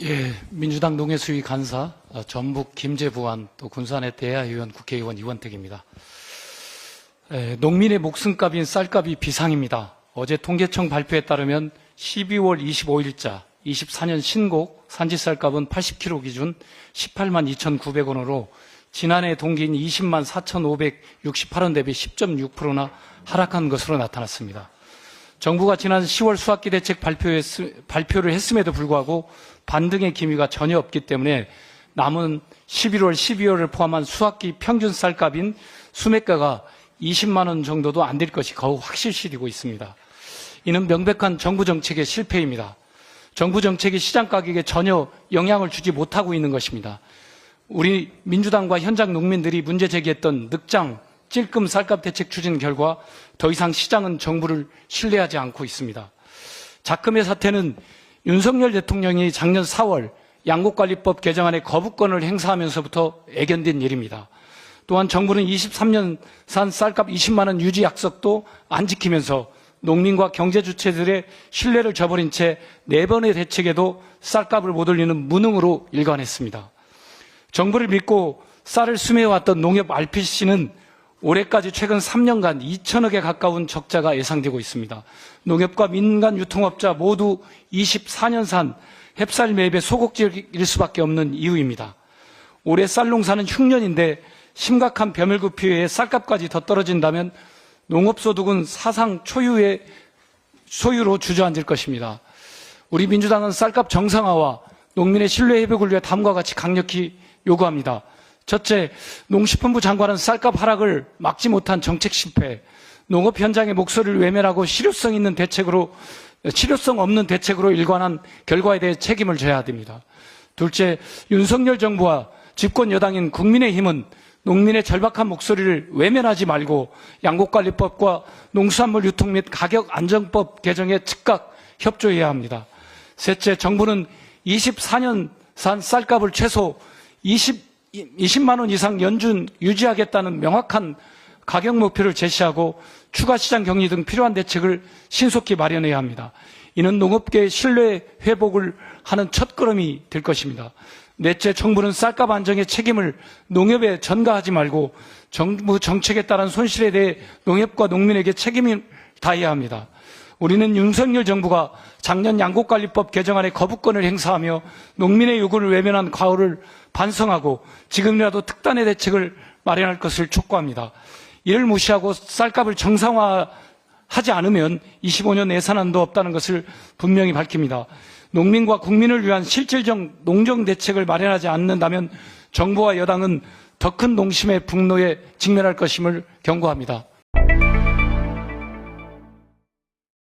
예, 민주당 농해수위 간사, 전북 김제부안, 또 군산의 대하의원, 국회의원 이원택입니다. 농민의 목숨값인 쌀값이 비상입니다. 어제 통계청 발표에 따르면 12월 25일자 24년 신곡 산지쌀값은 80kg 기준 18만 2,900원으로 지난해 동기인 20만 4,568원 대비 10.6%나 하락한 것으로 나타났습니다. 정부가 지난 10월 수확기 대책 발표를 했음에도 불구하고 반등의 기미가 전혀 없기 때문에 남은 11월, 12월을 포함한 수확기 평균 쌀값인 수매가가 20만 원 정도도 안 될 것이 거의 확실시되고 있습니다. 이는 명백한 정부 정책의 실패입니다. 정부 정책이 시장 가격에 전혀 영향을 주지 못하고 있는 것입니다. 우리 민주당과 현장 농민들이 문제 제기했던 늑장, 찔끔 쌀값 대책 추진 결과 더 이상 시장은 정부를 신뢰하지 않고 있습니다. 작금의 사태는 윤석열 대통령이 작년 4월 양곡관리법 개정안의 거부권을 행사하면서부터 애견된 일입니다. 또한 정부는 23년산 쌀값 20만 원 유지 약속도 안 지키면서 농민과 경제주체들의 신뢰를 저버린 채 4번의 대책에도 쌀값을 못 올리는 무능으로 일관했습니다. 정부를 믿고 쌀을 수매해왔던 농협 RPC는 올해까지 최근 3년간 2천억에 가까운 적자가 예상되고 있습니다. 농협과 민간 유통업자 모두 24년산 햅쌀 매입에 소극적일 수밖에 없는 이유입니다. 올해 쌀 농사는 흉년인데 심각한 벼멸구피에 쌀값까지 더 떨어진다면 농업소득은 사상 초유의 소유로 주저앉을 것입니다. 우리 민주당은 쌀값 정상화와 농민의 신뢰 회복을 위해 다음과 같이 강력히 요구합니다. 첫째, 농식품부 장관은 쌀값 하락을 막지 못한 정책 실패, 농업 현장의 목소리를 외면하고 실효성 없는 대책으로 일관한 결과에 대해 책임을 져야 됩니다. 둘째, 윤석열 정부와 집권 여당인 국민의힘은 농민의 절박한 목소리를 외면하지 말고 양곡관리법과 농수산물 유통 및 가격 안정법 개정에 즉각 협조해야 합니다. 셋째, 정부는 24년산 쌀값을 최소 20만 원 이상 연준 유지하겠다는 명확한 가격 목표를 제시하고 추가 시장 격리 등 필요한 대책을 신속히 마련해야 합니다. 이는 농업계의 신뢰 회복을 하는 첫걸음이 될 것입니다. 넷째, 정부는 쌀값 안정의 책임을 농협에 전가하지 말고 정부 정책에 따른 손실에 대해 농협과 농민에게 책임을 다해야 합니다. 우리는 윤석열 정부가 작년 양곡관리법 개정안의 거부권을 행사하며 농민의 요구를 외면한 과오를 반성하고 지금이라도 특단의 대책을 마련할 것을 촉구합니다. 이를 무시하고 쌀값을 정상화하지 않으면 25년 예산안도 없다는 것을 분명히 밝힙니다. 농민과 국민을 위한 실질적 농정 대책을 마련하지 않는다면 정부와 여당은 더 큰 농심의 분노에 직면할 것임을 경고합니다.